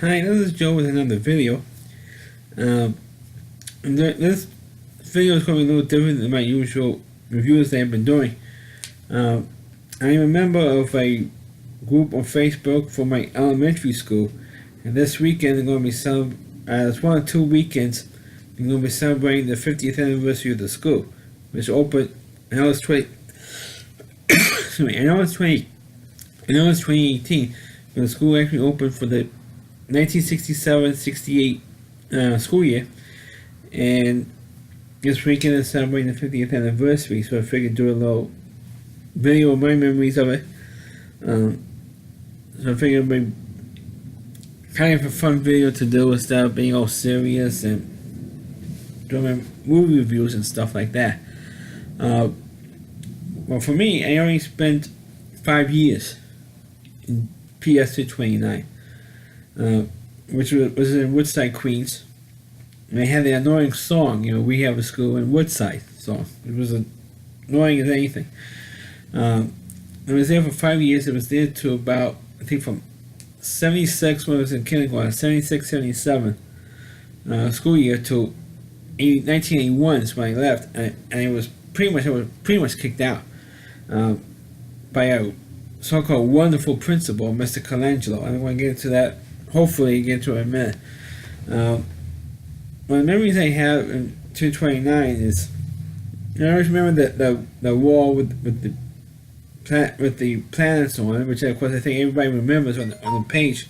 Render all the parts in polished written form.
Hi, this is Joe with another video. This video is going to be a little different than my usual reviews that I've been doing. I'm a member of a group on Facebook for my elementary school, and this weekend they're going to be it's one or two weekends. They're going to be celebrating the 50th anniversary of the school, which opened. I know it's 2018, but the school actually opened for the 1967-68 school year, and this weekend is celebrating the 50th anniversary, so I figured do a little video of my memories of it. So I figured it'd be kind of a fun video to do instead of being all serious and doing movie reviews and stuff like that. Well, for me, I only spent 5 years in PS 229. Which was in Woodside, Queens. And they had the annoying song, "We Have a School in Woodside" song. It was annoying as anything. I was there for 5 years. It was there to about, I think from 76 when I was in kindergarten, 76, 77 school year to 1981 is when I left. And I was pretty much kicked out by a so-called wonderful principal, Mr. Colangelo. I don't want to get into that. Hopefully get to it in a minute. One of the memories I have in 229 is, I always remember the wall with the planets on it, which of course I think everybody remembers on the page.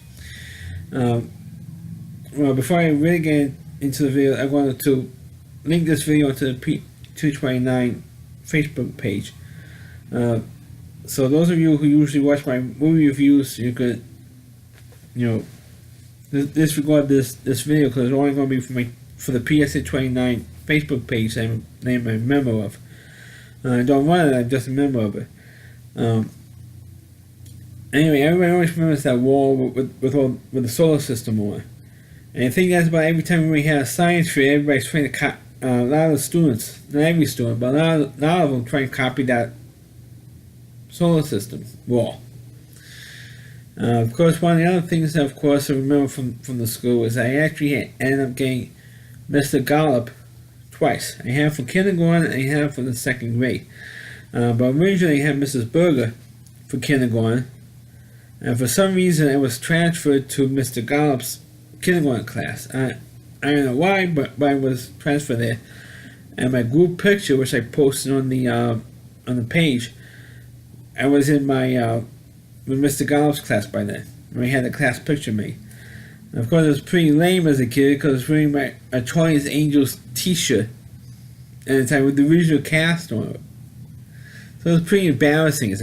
Well, before I really get into the video, I wanted to link this video to the 229 Facebook page. So those of you who usually watch my movie reviews, you could, disregard this video because it's only going to be for the PSA 29 Facebook page I'm a member of. I don't run it, I'm just a member of it. Anyway, everybody always remembers that wall with the solar system on it. And I think that's about every time we had a science fair, everybody's trying to a lot of the students, not every student, but a lot of them try to copy that solar system wall. Of course, one of the other things that, of course, I remember from the school is I actually ended up getting Mr. Gollop twice. I had for kindergarten and I had for the second grade. But originally I had Mrs. Berger for kindergarten, and for some reason I was transferred to Mr. Gollop's kindergarten class. I don't know why, but I was transferred there. And my group picture, which I posted on the page, I was in my with Mr. Gollop's class by then. We had the class picture made. And of course, it was pretty lame as a kid because I was wearing a Charlie's Angels t-shirt at the time with the original cast on it. So it was pretty embarrassing it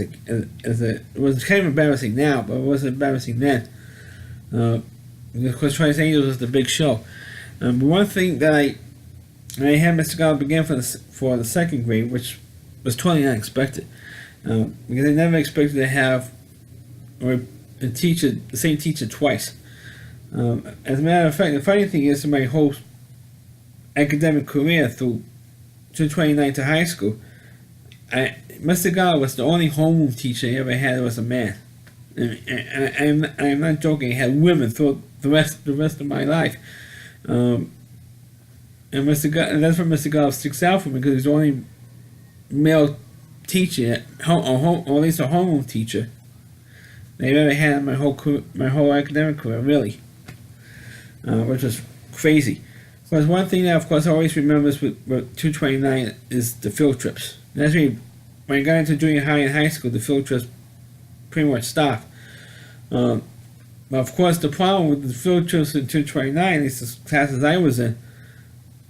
was kind of embarrassing now, but it wasn't embarrassing then. Because of course, Charlie's Angels was the big show. But one thing that I had Mr. Gollop again for the second grade, which was totally unexpected. Because I never expected to have the same teacher twice. As a matter of fact, the funny thing is, in my whole academic career through 229 to high school, Mr. Gollop was the only homeroom teacher I ever had that was a man. And I'm not joking. I had women through the rest of my life. And that's where Mr. Gollop sticks out for me, because he's the only male teacher, or at least a homeroom teacher, they've ever had in my whole academic career, really, which was crazy. Because one thing that, of course, I always remember with 229 is the field trips. And that's when I got into junior high and high school, the field trips pretty much stopped. But of course, the problem with the field trips in 229, at least the classes I was in,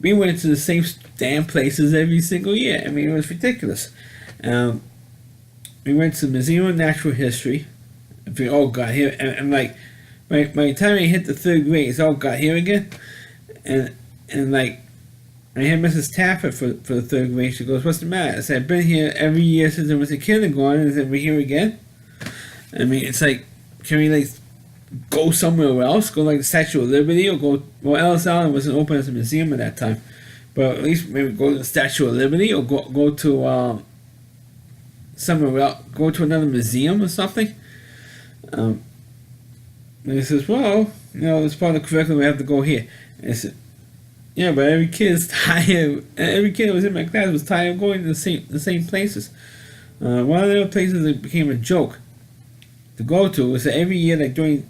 we went to the same damn places every single year. I mean, it was ridiculous. We went to the Museum of Natural History. Oh God, here, and like by the time I hit the third grade, it's, oh God, here again. And like, I had Mrs. Taffet for the third grade. She goes, "What's the matter?" I said, "I've been here every year since I was in kindergarten." I said, "We're here again." I mean, it's like, can we like go somewhere else? Go like the Statue of Liberty, or go? Well, Ellis Island wasn't open as a museum at that time, but at least maybe go to the Statue of Liberty, or go to somewhere else. Go to another museum or something. And he says, well, it's part of the curriculum, we have to go here. And I said, yeah, but every kid is tired. Every kid that was in my class was tired of going to the same places. One of the places that became a joke to go to was that every year, like during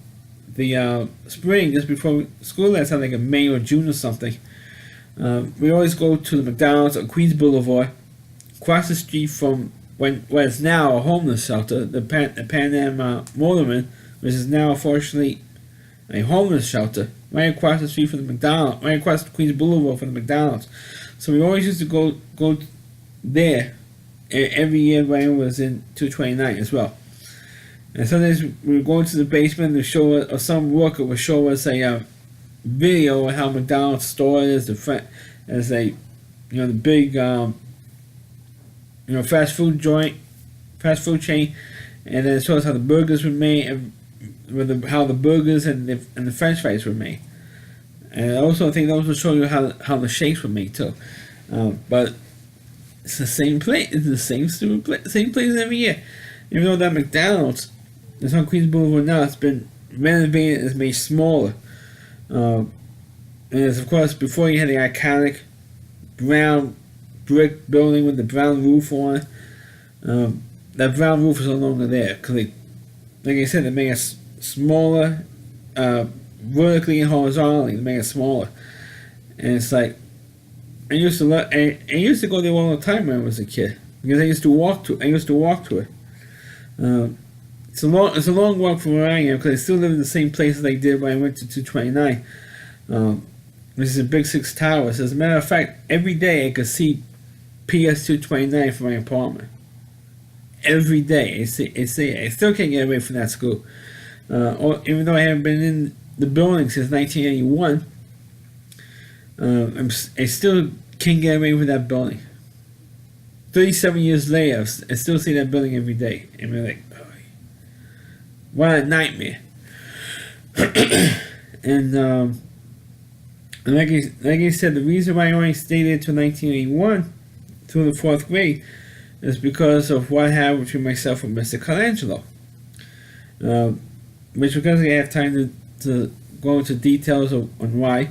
the spring, just before school last time, like in May or June or something, we always go to the McDonald's on Queens Boulevard, across the street from what is now a homeless shelter, the Pan Am Motorman, which is now unfortunately a homeless shelter, right across the street from the McDonald's, right across the Queens Boulevard from the McDonald's. So we always used to go there every year when it was in 229 as well. And sometimes we would go into the basement to show us, or some worker would show us a video of how McDonald's store is, the big fast food chain, and then it shows us how the burgers were made, and how the burgers and the French fries were made. And I also think those will show you how the shakes were made too. But it's the same place. It's the same same place every year. Even though that McDonald's that's on Queens Boulevard now, it's been renovated and it's made smaller. And it's, of course, before you had the iconic brown brick building with the brown roof on it. That brown roof is no longer there because, like I said, they made it smaller, vertically and horizontally. They made it smaller, and it's like I used to go there all the time when I was a kid because I used to walk to it. It's a long walk from where I am because I still live in the same place as I did when I went to 229, which is a Big Six Towers. As a matter of fact, every day I could see PS 229 from my apartment. Every day I see it. I still can't get away from that school, even though I haven't been in the building since 1981. I still can't get away with that building. 37 years later, I still see that building every day. And we're like, oh, what a nightmare. And like I said, the reason why I only stayed there till 1981, through the 4th grade, is because of what happened between myself and Mr. Colangelo. Which, because I have time to go into details on why.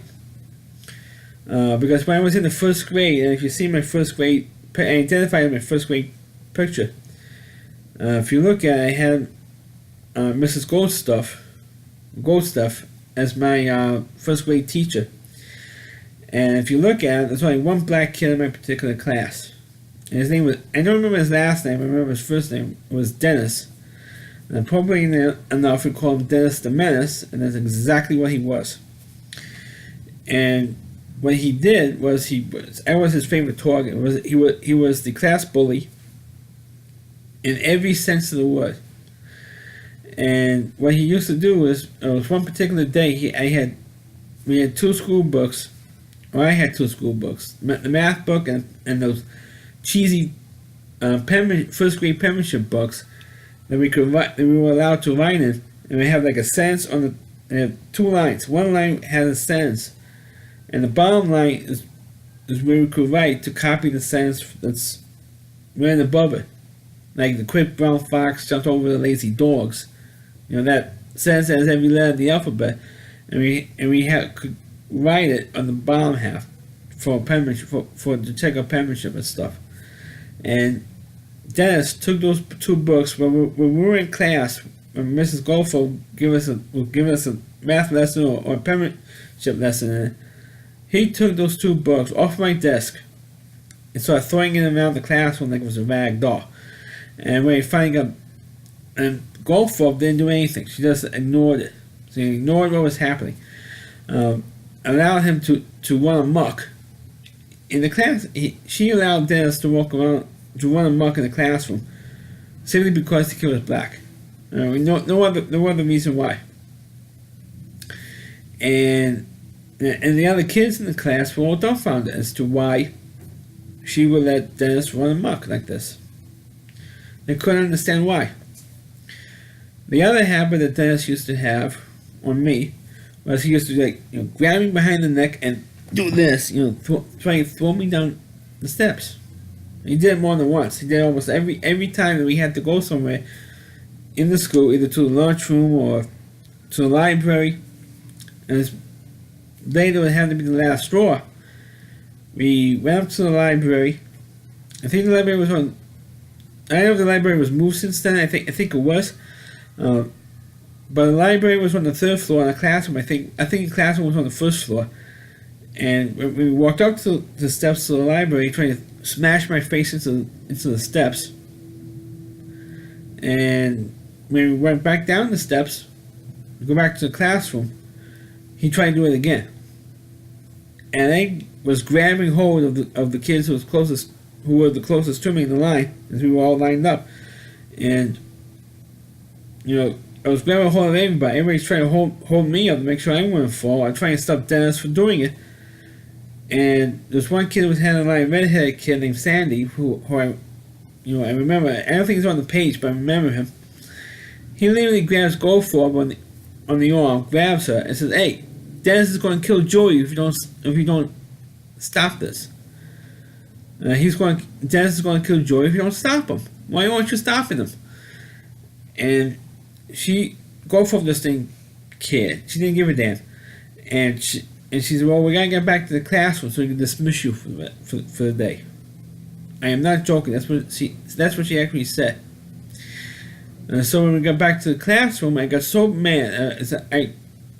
Because when I was in the 1st grade, and if you see my 1st grade, I identified my 1st grade picture. If you look at it, I had Mrs. Goldstuff as my 1st grade teacher. And if you look at it, there's only one black kid in my particular class. And his name was, I don't remember his last name, I remember his first name, was Dennis. And appropriately enough, we call him Dennis the Menace, and that's exactly what he was. And what he did was I was his favorite target. He was the class bully in every sense of the word. And what he used to do was one particular day we had 2 school books, or I had 2 school books, the math book and those cheesy 1st grade penmanship books that we were allowed to write in, and we have like a sentence on the 2 lines. One line has a sentence, and the bottom line is where we could write to copy the sentence that's right above it. Like the quick brown fox jumped over the lazy dogs. That sentence has every letter of the alphabet, and we could write it on the bottom half for penmanship, to check our penmanship and stuff. And Dennis took those 2 books when we were in class. When Mrs. Golfo would give us a math lesson or a penmanship lesson, he took those 2 books off my desk and started throwing them around the classroom like it was a rag doll. And when he finally got, and Golfo didn't do anything. She just ignored it. So he ignored what was happening. Allowed him to run amok in the class. She allowed Dennis to run amok in the classroom simply because the kid was black. No other reason why. And the other kids in the class were all dumbfounded as to why she would let Dennis run amok like this. They couldn't understand why. The other habit that Dennis used to have on me was he used to grab me behind the neck and do this, try to throw me down the steps. He did it more than once. He did it almost every time that we had to go somewhere in the school, either to the lunchroom or to the library, and this later it had to be the last straw. We went up to the library. I think the library was on. I don't know if the library was moved since then. I think it was, but the library was on the third floor, and the classroom. I think the classroom was on the first floor. And when we walked up to the steps to the library, trying to smash my face into the steps. And when we went back down the steps, to go back to the classroom, he tried to do it again. And I was grabbing hold of the kids who were the closest to me in the line, as we were all lined up. And I was grabbing hold of everybody. Everybody's trying to hold me up to make sure I wouldn't fall. I'm trying to stop Dennis from doing it. And there's one kid who was handling a redheaded kid named Sandy, who I remember. I don't think he's on the page, but I remember him. He literally grabs Goldfarb on the arm, grabs her, and says, "Hey, Dennis is going to kill Joey if you don't stop this. Dennis is going to kill Joey if you don't stop him. Why aren't you stopping him?" And Goldfarb just didn't care. She didn't give a damn, and she said, "Well, we gotta get back to the classroom so we can dismiss you for the day." I am not joking. That's what she actually said. So when we got back to the classroom, I got so mad.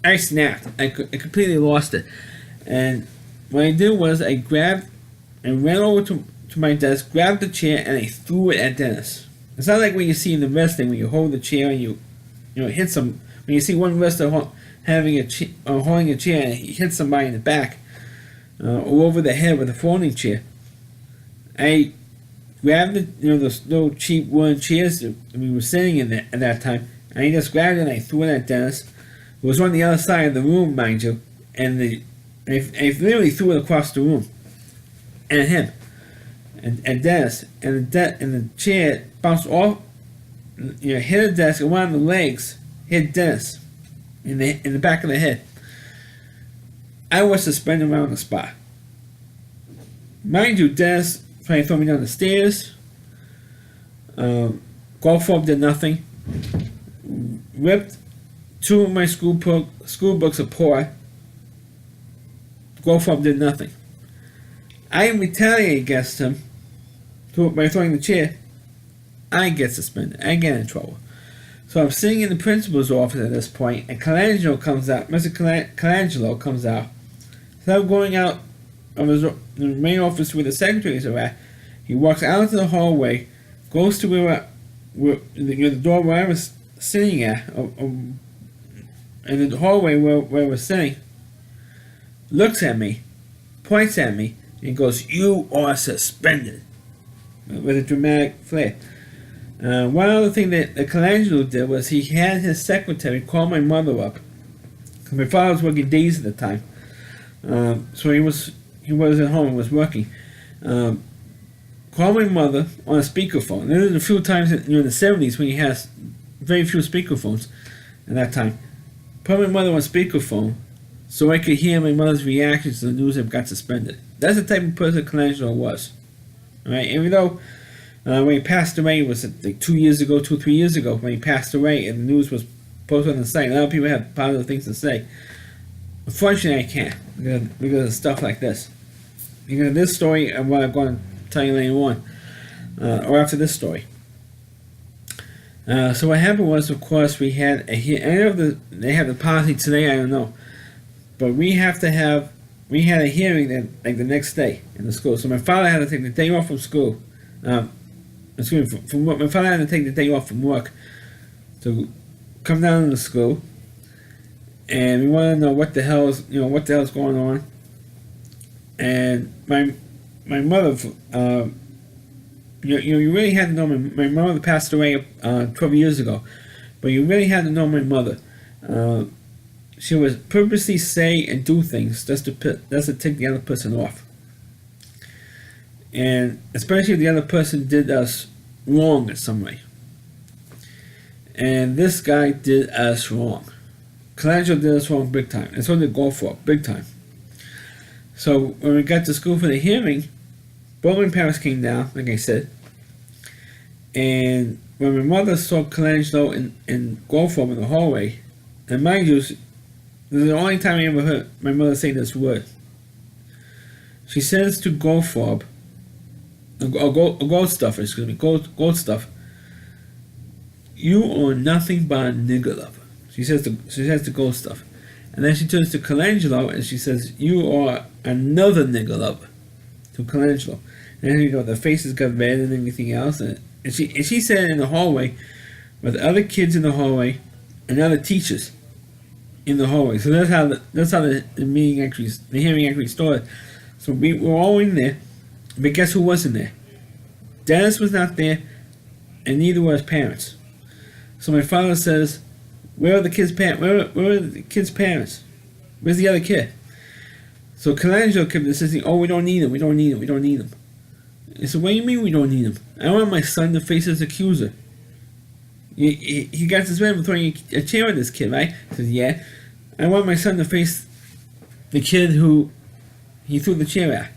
I snapped. I completely lost it. And what I did was I ran over to my desk, grabbed the chair, and I threw it at Dennis. It's not like when you see in the wrestling when you hold the chair and you hit some. When you see one wrestler holding a chair and he hits somebody in the back or over the head with a folding chair. I grabbed those little cheap wooden chairs that we were sitting in at that time, and I just grabbed it and I threw it at Dennis. It was on the other side of the room, mind you, and I literally threw it across the room at him and Dennis, and the chair bounced off, hit the desk, and one of the legs hit Dennis in the back of the head. I was suspended around the spot. Mind you, Dennis trying to throw me down the stairs. Goldfarb did nothing. Ripped two of my school books apart. Goldfarb did nothing. I retaliate against him by throwing the chair. I get suspended. I get in trouble. So I'm sitting in the principal's office at this point, and Colangelo comes out. Mr. Colangelo comes out. So I'm going out of the main office where the secretaries are at. He walks out into the hallway, goes to the door where I was sitting at, in the hallway where we're sitting, looks at me, points at me, and goes, "You are suspended," with a dramatic flair. One other thing that Colangelo did was he had his secretary call my mother up. My father was working days at the time, so he was at home and was working. Call my mother on a speakerphone. There was a few times in the 70s when you had very few speakerphones at that time. Put my mother on speakerphone so I could hear my mother's reactions to the news that got suspended. That's the type of person Colangelo was. All right, even though when he passed away, it was like 3 years ago, when he passed away, and the news was posted on the site. A lot of people have positive things to say. Unfortunately, I can't because of stuff like this. Because of this story and what I'm going to tell you later on, or after this story. So what happened was, of course, we had a hearing. They have the policy today, I don't know, but we had a hearing the next day in the school. So my father had to take the day off from school. From work. My father had to take the day off from work to come down to the school, and we wanted to know what the hell's going on. And my mother, you really had to know my mother passed away 12 years ago, but you really had to know my mother. She would purposely say and do things just to take the other person off. And especially if the other person did us wrong in some way. And this guy did us wrong. Colangelo did us wrong big time. And so did Goldfarb, big time. So when we got to school for the hearing, both my parents came down, like I said. And when my mother saw Colangelo and Goldfarb in the hallway, And mind you, this is the only time I ever heard my mother say this word. She says to Goldfarb, Goldstuffer, excuse me, Goldstuff, you are nothing but a nigger lover. She says to Goldstuff. And then she turns to Colangelo and she says, you are another nigger lover. To Colangelo. And then you know, the faces got red and everything else. And she said it in the hallway with other kids in the hallway and other teachers in the hallway. So that's how the meeting actually, the hearing actually started. So we were all in there, but guess who wasn't there? Dennis was not there, and neither were his parents. So my father says, where are the kids' parents? Where are the kids' parents? Where's the other kid? So Colangelo kept insisting, oh, we don't need him. I said, what do you mean we don't need him? I want my son to face his accuser. He got suspended for throwing a chair at this kid, right? I said, yeah. I want my son to face the kid who he threw the chair at.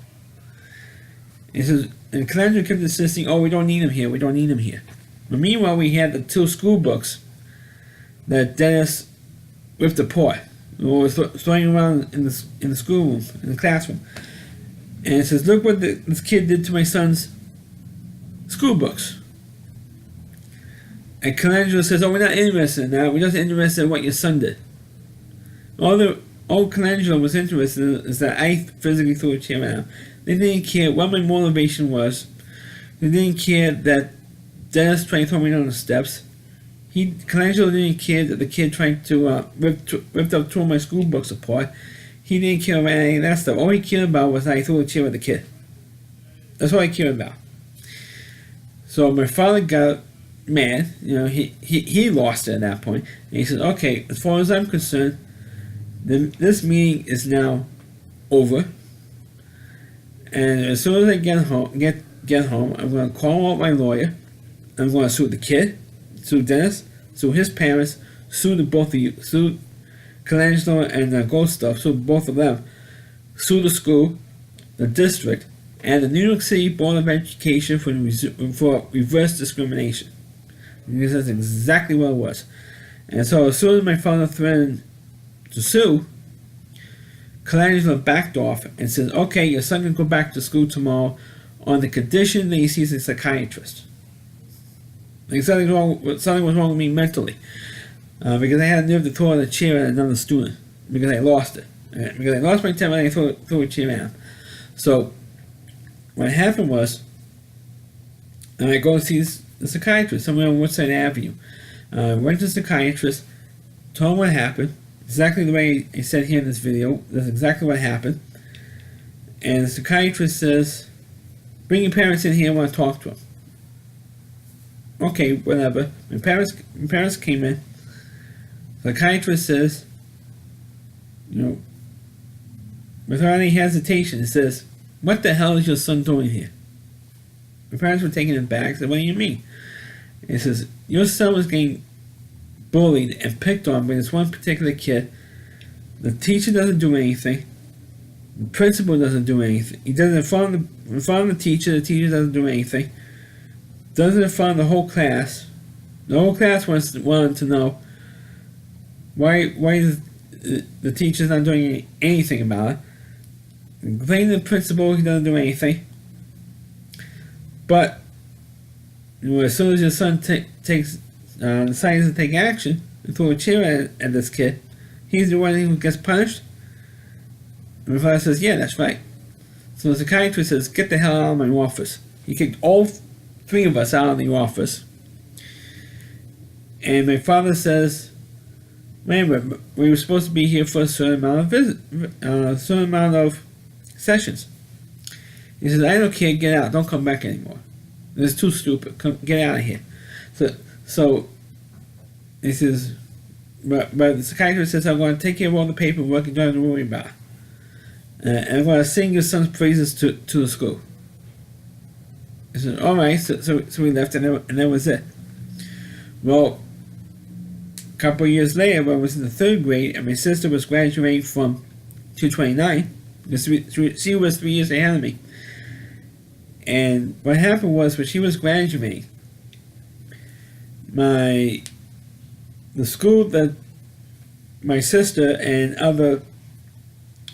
He says, and Colangelo kept insisting, oh, we don't need him here. But meanwhile, we had the 2 school books that Dennis ripped apart, or was throwing around in the schoolroom, in the classroom. And it says, look what this kid did to my son's school books. And Colangelo says, oh, we're not interested in that. We're just interested in what your son did. All Colangelo was interested in is that I physically threw a chair at him. They didn't care what my motivation was. They didn't care that Dennis tried to throw me down the steps. Colangelo didn't care that the kid tried to rip up 2 of my school books apart. He didn't care about any of that stuff. All he cared about was I threw a chair at the kid. That's all he cared about. So my father got mad. You know, he lost it at that point. And he said, okay, as far as I'm concerned, this meeting is now over. And as soon as I get home, I'm going to call out my lawyer. I'm going to sue the kid, sue Dennis, sue his parents, sue the both of you, sue Colangelo and Goldstuff, sue both of them, sue the school, the district, and the New York City Board of Education for reverse discrimination. Because that's exactly what it was. And so as soon as my father threatened to sue, Colangelo backed off and said, okay, your son can go back to school tomorrow on the condition that he sees a psychiatrist. Like something was wrong with me mentally. Because I had a nerve to throw a chair at another student. Because I lost it. Because I lost my temper and I threw a chair at him. So, what happened was, I go to see the psychiatrist somewhere on Woodside Avenue. Went to the psychiatrist, told him what happened. Exactly the way he said here in this video. That's exactly what happened. And the psychiatrist says, bring your parents in here, I want to talk to them. Okay, whatever. My parents came in. The psychiatrist says, you know, without any hesitation, it says, what the hell is your son doing here? My parents were taken aback. I said, what do you mean? It says, your son was getting bullied and picked on by this one particular kid. The teacher doesn't do anything. The principal doesn't do anything. He does it in front of the teacher doesn't do anything. Does it in front of the whole class. The whole class wanted to know why the teacher's not doing anything about it. Blame the principal, he doesn't do anything. But you know, as soon as your son decides to take action and throw a chair at this kid, he's the one who gets punished. And my father says, yeah, that's right. So the psychiatrist says, get the hell out of my office. He kicked all 3 of us out of the office. And my father says, remember, we were supposed to be here for a certain amount of sessions. He says, I don't care, get out, don't come back anymore. It's too stupid, get out of here. So he says, but the psychiatrist says, I'm going to take care of all the paperwork you don't have to worry about. And I'm going to sing your son's praises to the school. He said, all right, so we left, and that was it. Well, a couple of years later, when I was in the 3rd grade, and my sister was graduating from 229, she was 3 years ahead of me. And what happened was, when she was graduating, the school that my sister and other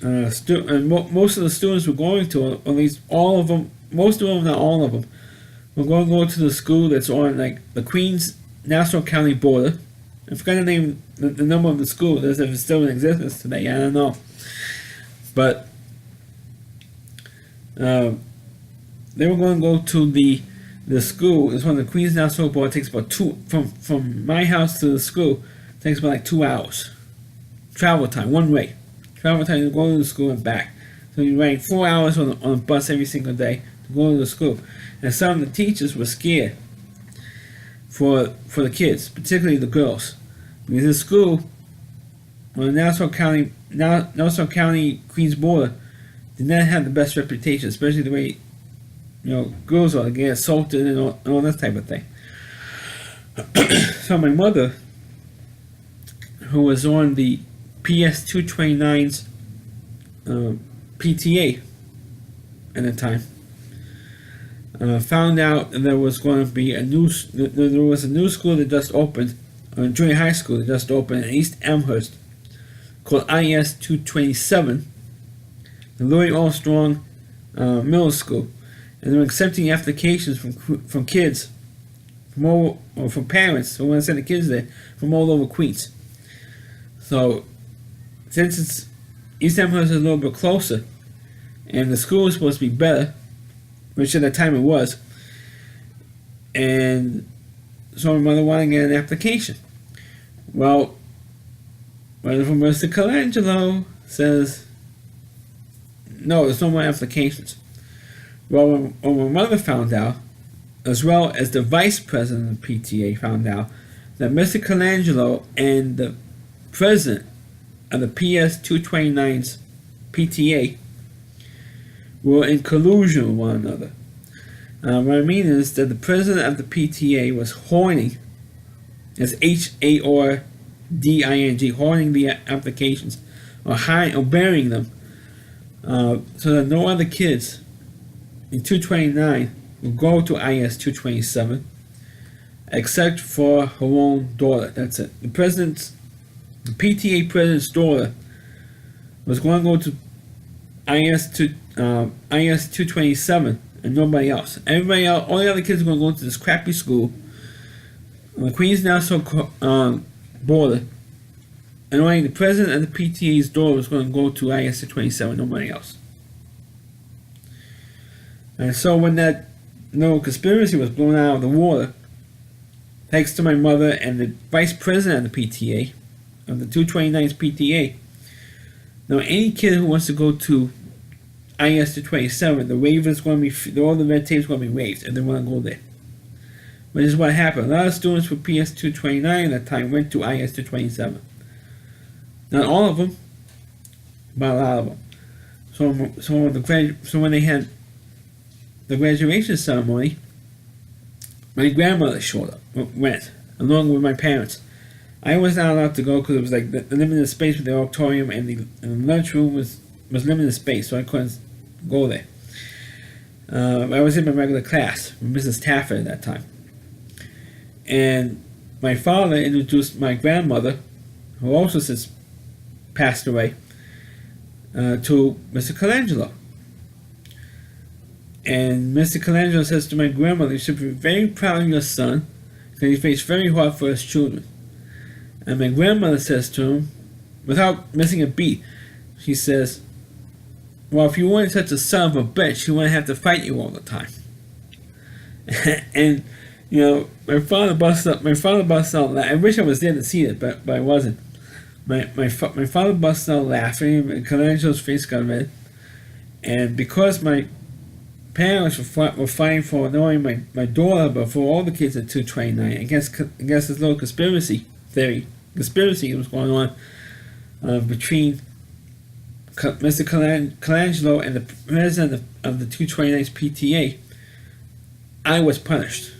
most of the students were going to, or at least all of them, most of them, not all of them, were going to go to the school that's on like the Queens Nassau County border. I forgot the name, the number of the school. If it's still in existence today, I don't know. But they were going to go to the school. It's on the Queens Nassau border. It takes about from my house to the school. It takes about like 2 hours travel time, one way. Travel time to go to the school and back. So you're riding 4 hours on a bus every single day to go to the school. And some of the teachers were scared for the kids, particularly the girls, because the school on the Nassau County Queens border did not have the best reputation, especially the way girls are get assaulted and all that type of thing. So my mother, who was on the PS 229's PTA at the time, found out that there was going to be a new school that just opened, a junior high school that just opened in East Amherst, called IS 227, the Louis Armstrong Middle School, and they were accepting applications from kids, from parents who want to send the kids there from all over Queens. So, since it's East Amherst is a little bit closer, and the school is supposed to be better, which at the time it was, and so my mother wanted to get an application. Well, wonderful Mr. Colangelo says, no, there's no more applications. Well, when my mother found out, as well as the vice president of the PTA found out, that Mr. Colangelo and the president of the PS 229's PTA were in collusion with one another. What I mean is that the president of the PTA was hoarding, as HARDING, hoarding the applications, or burying them, so that no other kids in 229 would go to IS 227, except for her own daughter. That's it. The PTA president's daughter was going to go to IS 227 and nobody else. Everybody else, all the other kids are going to go to this crappy school on the Queens Nassau border, and only the president of the PTA's daughter was going to go to IS 227, nobody else. And so when that conspiracy was blown out of the water, thanks to my mother and the vice president of the PTA, of the 229's PTA, now any kid who wants to go to IS 227, the waiver is going to be, all the red tape is going to be waived if they want to go there. Which is what happened. A lot of students with PS 229 at that time went to IS 227. Not all of them, but a lot of them. So when they had the graduation ceremony, my grandmother went along with my parents. I was not allowed to go because it was like the limited space with the auditorium, and the lunchroom was limited space, so I couldn't go there. I was in my regular class with Mrs. Tafford at that time. And my father introduced my grandmother, who also since passed away, to Mr. Colangelo. And Mr. Colangelo says to my grandmother, you should be very proud of your son, because he faced very hard for his children. And my grandmother says to him, without missing a beat, she says, well, if you weren't such a son of a bitch, you wouldn't have to fight you all the time. And, my father busted out laughing. I wish I was there to see it, but I wasn't. My father busted out laughing, and Colangelo's face got red. And because my parents were fighting for not only my daughter, but for all the kids at 229, I guess this little conspiracy that was going on between Mr. Colangelo and the president of the 229's PTA, I was punished.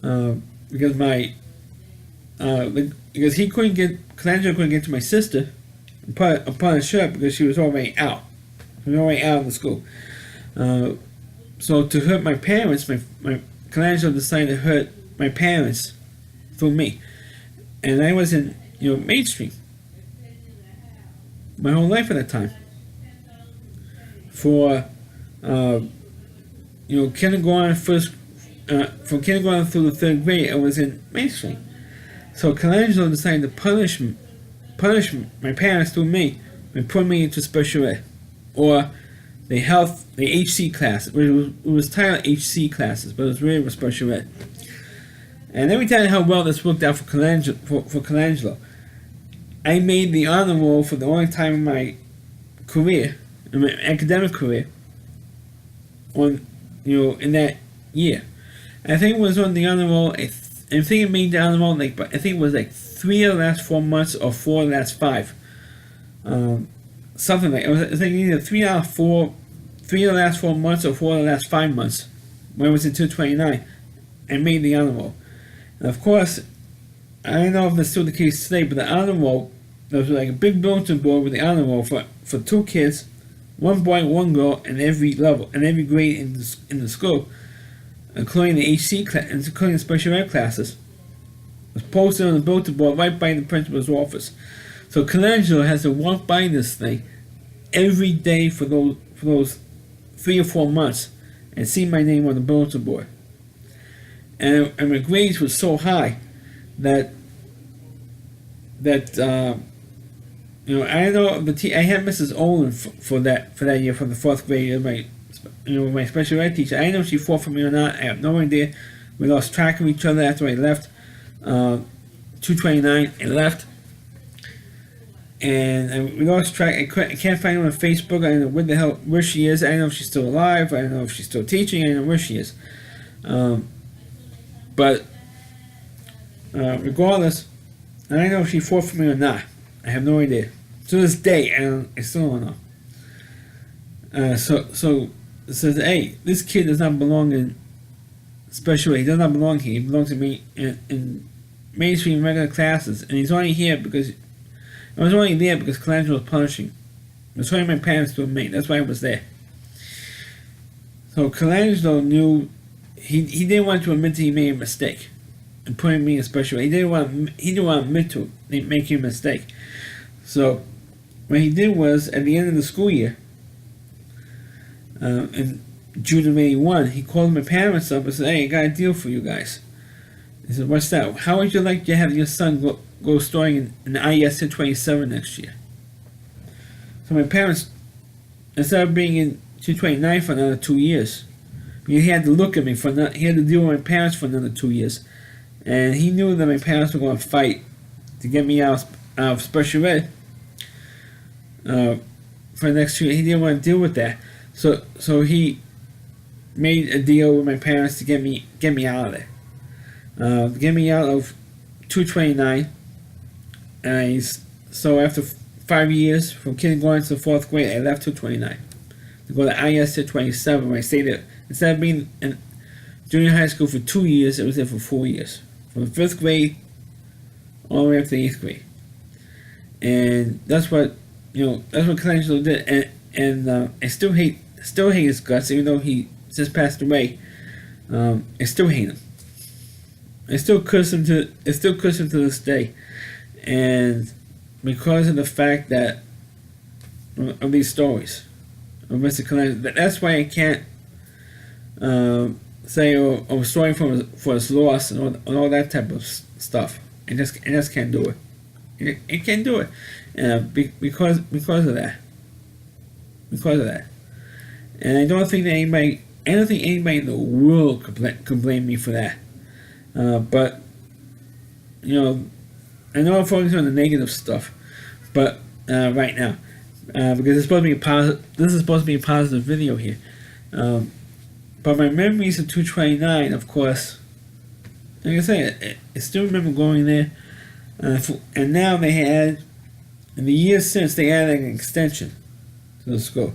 Because Colangelo couldn't get to my sister and punish her because she was already out. She was already out of the school. So to hurt my parents, my Colangelo decided to hurt my parents through me. and I was in mainstream my whole life at that time. For kindergarten from kindergarten through the third grade, I was in mainstream. So Colangelo decided to punish my parents through me and put me into special ed, or the HC class. It was titled HC classes, but it was really for special ed. And let me tell you how well this worked out for Colangelo. I made the honor roll for the only time in my career, in my academic career, in that year. I think it was on the honor roll. I think it made the honor roll I think it was 3 of the last 4 months or 4 of the last 5. Something like it was. I think either 3 out of 4, 3 of the last 4 months or 4 of the last 5 months. When I was in 229, I made the honor roll. And of course, I don't know if that's still the case today, but the honor roll, there was like a big bulletin board with the honor roll for 2 kids, 1 boy, 1 girl, in every level, in every grade in the school, including the HC class, including the special ed classes. It was posted on the bulletin board right by the principal's office. So Colangelo has to walk by this thing every day for those 3 or 4 months and see my name on the bulletin board. And my grades were so high that I don't know, but I had Mrs. Olin for that year, for the 4th grade. My special ed teacher. I don't know if she fought for me or not. I have no idea. We lost track of each other after I left 229 and left, and we lost track. I can't find her on Facebook. I don't know where she is. I don't know if she's still alive. I don't know if she's still teaching. I don't know where she is. But regardless, I don't know if she fought for me or not. I have no idea. To this day, I still don't know. So it says, hey, this kid does not belong in special ed. He does not belong here. He belongs to me in mainstream regular classes, and he's only here because I was only there because Colangelo was punishing. It was only my parents to me. That's why I was there. So Colangelo knew he didn't want to admit that he made a mistake in putting me in special ed. He didn't want to admit to making a mistake. So what he did was, at the end of the school year, in June of '81, he called my parents up and said, "Hey, I got a deal for you guys." He said, "What's that? How would you like to have your son go starting in IS 227 next year?" So my parents, instead of being in 229 for another 2 years, he had to look at me he had to deal with my parents for another 2 years, and he knew that my parents were going to fight to get me out of special ed for the next 2 years. He didn't want to deal with that, so he made a deal with my parents to get me out of there, get me out of 229. And so after 5 years, from kindergarten to 4th grade, I left 229 to go to IS 227, where I stayed there. Instead of being in junior high school for 2 years, I was there for 4 years, from the 5th grade all the way up to the 8th grade. And that's what Colangelo did. And I still hate his guts, even though he just passed away. I still hate him. I still curse him to this day, and because of the fact that of these stories of Mr. Colangelo, that's why I can't say I'm sorry for his loss and all that type of stuff. I just can't do it. I can't do it because of that. Because of that, and I don't think anybody in the world could blame me for that. But I know I'm focusing on the negative stuff, but right now, because it's supposed to be this is supposed to be a positive video here. But my memories of 229, of course, like I say, I still remember going there, and now they had, in the years since, they added an extension to the school.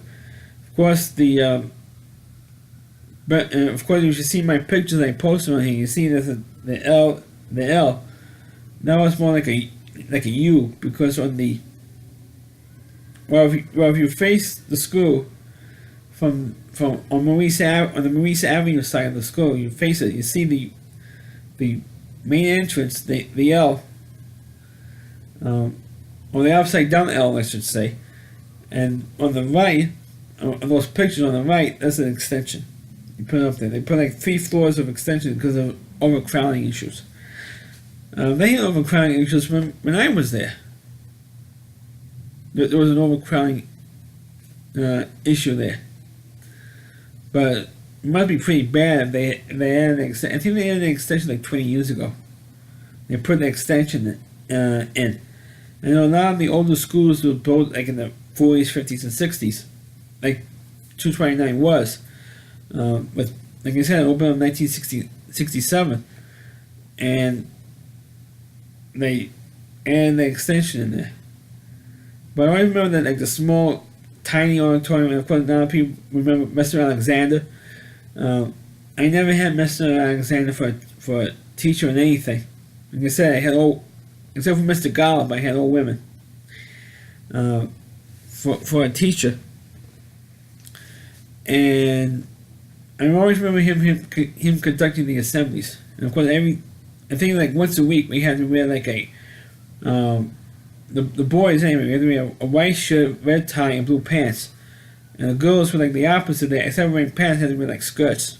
Of course, but of course, you should see my pictures I posted on here. You see that the L, now it's more like a U, because on the if you face the school from on the Maurice Avenue side of the school, you face it. You see the main entrance, the L or the upside down L, I should say. And on the right, on those pictures on the right, that's an extension. You put it up there. They put like 3 floors of extension because of overcrowding issues. They had overcrowding issues when I was there. There was an overcrowding issue there. But it might be pretty bad if they added an extension. I think they added an extension like 20 years ago. They put the extension in. And a lot of the older schools were built like in the 40s, 50s, and 60s. Like 229 was. With, like I said, it opened in 1967. And they added the extension in there. But I remember that like the small, tiny auditorium, and of course now people remember Mr. Alexander. I never had Mr. Alexander for a teacher in anything. Like I said, I had all, except for Mr. Golub, I had all women for a teacher. And I always remember him conducting the assemblies. And of course, I think like once a week we had to wear like a the boys anyway, we had to wear a white shirt, red tie, and blue pants. And the girls were like the opposite. Instead of wearing pants, had to wear like skirts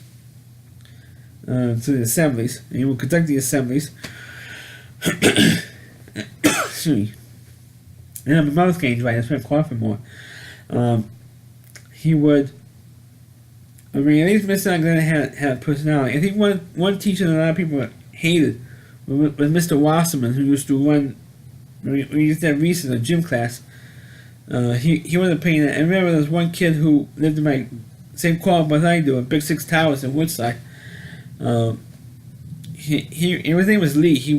to the assemblies. And he would conduct the assemblies. Excuse me. And my mouth getting dry. That's why I'm coughing more. He would. I mean, at least Mr. Alexander had a personality. I think one teacher that a lot of people hated was Mr. Wasserman, who used to run. We used to have recess, a gym class. He wasn't paying that. I remember there was one kid who lived in my same co-op as I do, in Big Six Towers in Woodside. His name was Lee. He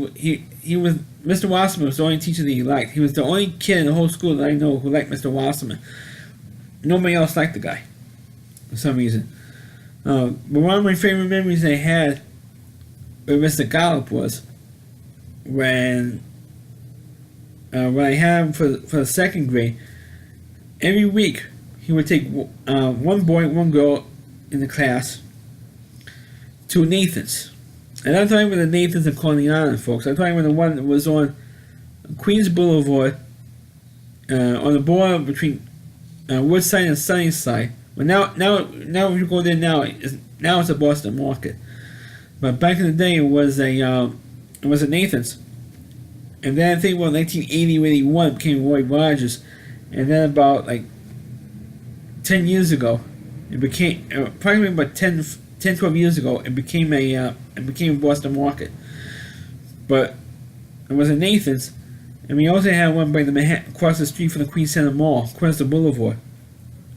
was Mr. Wasserman was the only teacher that he liked. He was the only kid in the whole school that I know who liked Mr. Wasserman. Nobody else liked the guy for some reason. But one of my favorite memories I had with Mr. Golub was when I had him for the second grade. Every week he would take one boy, one girl in the class to Nathan's. And I'm talking about the Nathans in Coney Island, folks. I'm talking about the one that was on Queens Boulevard, on the border between Woodside and Sunnyside. But now if you go there now it's a Boston Market. But back in the day it was a Nathan's. And then I think about 1980 or 81 became Roy Rogers. And then about like 10 years ago, it became probably about 10, 12 years ago, it became a Boston Market. But it was a Nathan's, and we also had one by the Manhattan, across the street from the Queens Center Mall, across the Boulevard.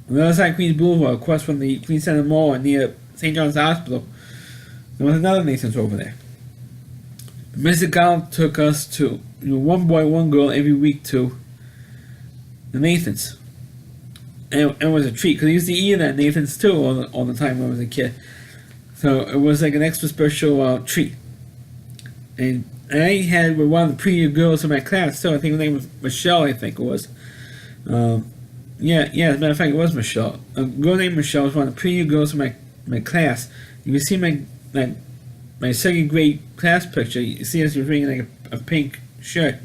On the other side of Queens Boulevard, across from the Queens Center Mall and near St. John's Hospital, there was another Nathan's over there. Mr. Golub took us to one boy, one girl every week to the Nathan's. And it was a treat, because I used to eat at Nathan's too all the time when I was a kid. So it was like an extra special treat. And I had with one of the prettier girls in my class too. I think her name was Michelle, I think it was. Yeah, as a matter of fact, it was Michelle. A girl named Michelle was one of the prettier girls in my class. You can see my second grade class picture. You see us wearing like a pink shirt.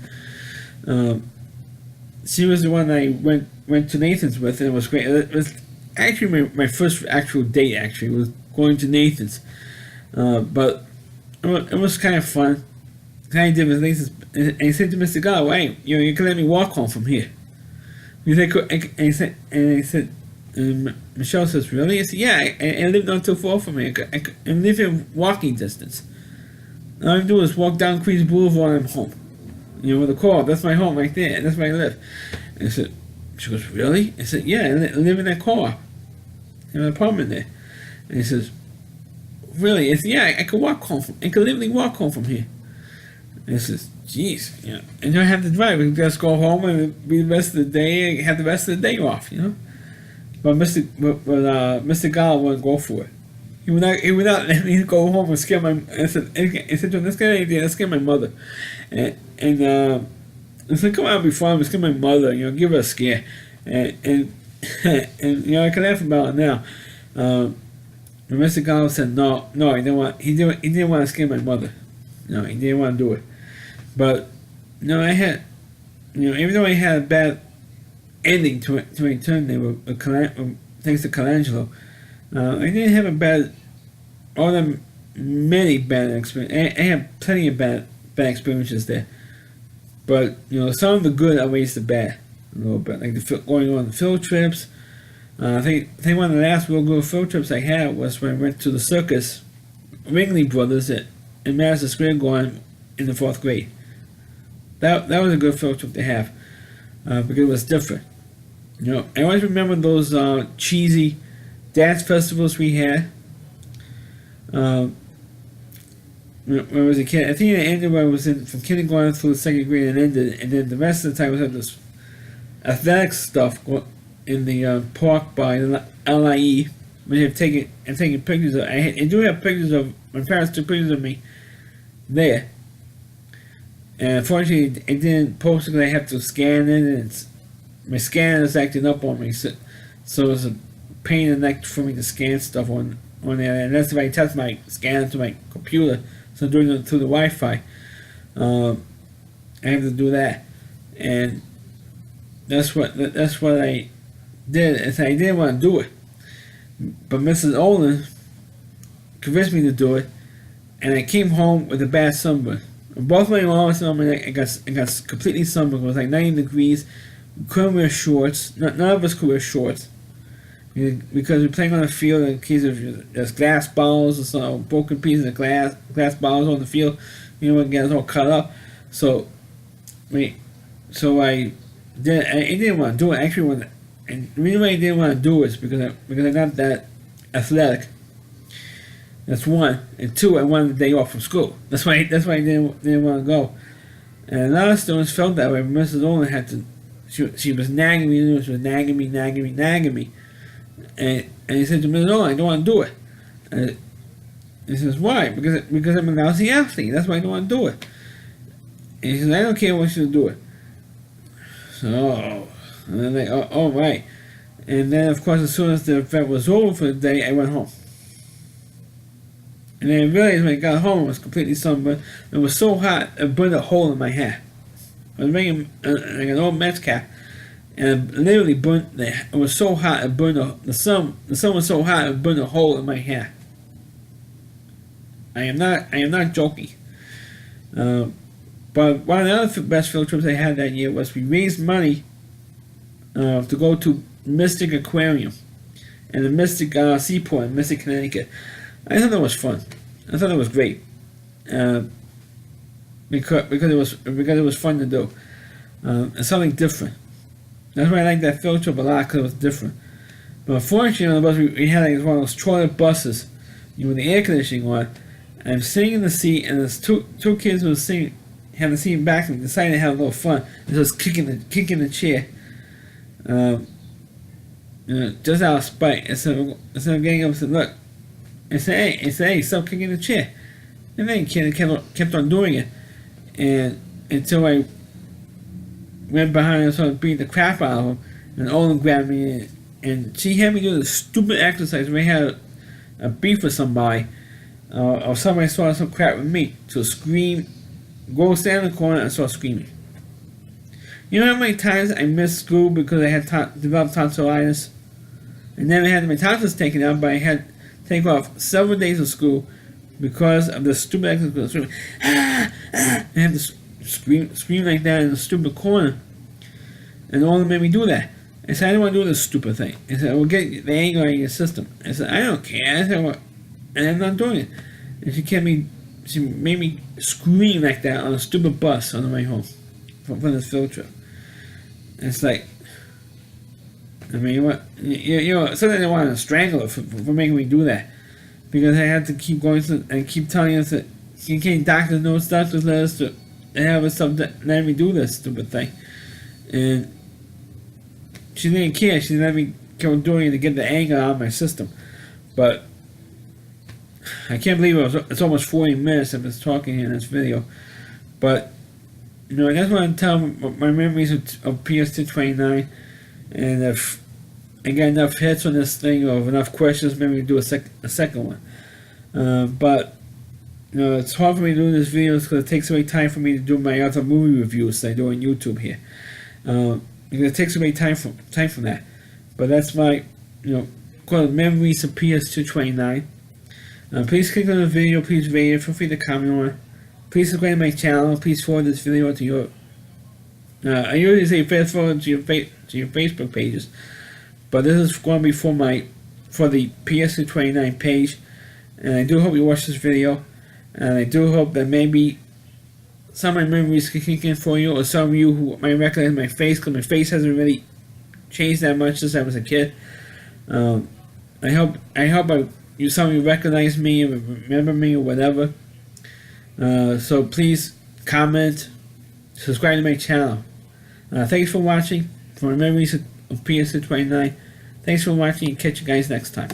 She was the one I went to Nathan's with, and it was great. It was actually my first actual date. Actually, was going to Nathan's, but it was kind of fun. Kind of did with Nathan's, and I said to Mr. Golub, "Hey, you can let me walk home from here." And Michelle says, "Really?" I said, "Yeah, I lived not too far from here. I live in walking distance. All I do is walk down Queens Boulevard and I'm home. With a car. That's my home right there. That's where I live." And I said, she goes, "Really?" I said, "Yeah, I live in that car. In an apartment there." And he says, "Really?" I said, "Yeah, I could walk home. I could literally walk home from here." And he says, "Geez, and you don't have to drive. We can just go home and be the rest of the day. Have the rest of the day off, But Mr. Golub wouldn't go for it. He would not let me go home and scare my. I said to him, let's scare my mother, and I said, "Come on, be fun. Let's scare my mother. Give her a scare." And I can laugh about it now. And Mr. Golub said, no, he didn't want. He didn't want to scare my mother. No, he didn't want to do it. But I had even though he had a bad ending to Return, they were thanks to Colangelo. I didn't have a bad, all them many bad experiences. I had plenty of bad experiences there, but some of the good outweighs the bad a little bit. Like going on the field trips. I think one of the last real good field trips I had was when I went to the circus, Ringley Brothers in Madison Square Garden in the 4th grade. That was a good field trip to have because it was different. I always remember those cheesy dance festivals we had. When I was a kid, I think it ended when I was from kindergarten through the 2nd grade and ended, and then the rest of the time was at this athletic stuff in the park by the LIE. Which I'm taking pictures of. I do have pictures of, my parents took pictures of me there. And unfortunately, it didn't post because I have to scan it, and my scanner is acting up on me. So it's a pain in the neck for me to scan stuff on there. And that's if I test my scanner to my computer. So I'm doing it through the Wi-Fi. I have to do that. And that's what I did. Is I didn't want to do it. But Mrs. Olin convinced me to do it, and I came home with a bad sunburn. Both my arms and my neck, I got completely sunburned. It was like 90 degrees. We couldn't wear shorts. None of us could wear shorts because we're playing on the field in case there's glass bottles or some broken pieces of glass bottles on the field. It gets all cut up. So I didn't want to do it. Actually, and the reason why I didn't want to do it is because I'm not that athletic. That's one. And two, I wanted a day off from school. That's why I didn't want to go. And a lot of students felt that way. Mrs. Olin had to. She was nagging me. She was nagging me. And he said to Mrs. Olin, I don't want to do it. And he says, why? Because I'm a lousy athlete. That's why I don't want to do it. And he says, I don't care. I want you to do it. So. And then oh right. And then, of course, as soon as the event was over for the day, I went home. And then I realized when I got home, it was completely sunburned. It was so hot, it burned a hole in my hair. I was wearing like an old Mets cap, and it literally burnt it was so hot, it burned the sun was so hot, it burned a hole in my hair. I am not joking. But one of the other best field trips I had that year was we raised money to go to Mystic Aquarium and the Mystic Seaport in Mystic, Connecticut. I thought that was fun. I thought it was great because it was fun to do. It's something different. That's why I like that field trip a lot, because it was different. But unfortunately, on the bus we had like one of those toilet buses, with the air conditioning on. And I'm sitting in the seat, and there's two kids who was had the seat back and decided to have a little fun. And just kicking the chair. Just out of spite. Instead of getting up and said, look, and say, hey, stop kicking the chair. And then kept on doing it. And until I went behind and started beating the crap out of him, and Olin grabbed me, and she had me do this stupid exercise where I had a beef with somebody, or somebody started some crap with me, to scream, go stand in the corner and start screaming. You know how many times I missed school because I had developed tonsillitis? And then I had my tonsils taken out, but I had to take off several days of school because of the stupid exercise. Screaming, and I had to scream like that in the stupid corner. And Olin made me do that. I said, I don't want to do this stupid thing. I said, I will get the anger out of your system. I said, I don't care. I said, well, and I'm not doing it. And she made me scream like that on a stupid bus on the way home from this field trip. And it's like, I mean, what sometimes I want to strangle her for making me do that, because I had to keep going and keep telling us that you can't doctor's notes, doctor's letters to have us let me do this stupid thing, and she didn't care. She let me keep doing it to get the anger out of my system. But I can't believe it's almost 40 minutes of us talking here in this video. But I just want to tell my memories of PS229, and if I get enough hits on this thing or enough questions, maybe we'll do a second one. But it's hard for me to do this video because it takes away time for me to do my other movie reviews that I do on YouTube here. Because it takes away time from that. But that's my, called Memories of PS229. Please click on the video, please rate it, feel free to comment on it. Please subscribe to my channel, please forward this video to your, I usually say fast forward to your Facebook pages, but this is going to be for the PS229 page, and I do hope you watch this video, and I do hope that maybe some of my memories can kick in for you, or some of you who might recognize my face, because my face hasn't really changed that much since I was a kid. I hope some of you recognize me or remember me or whatever. So please comment, subscribe to my channel. Thanks for watching. For my memories of PS229. Thanks for watching, and catch you guys next time.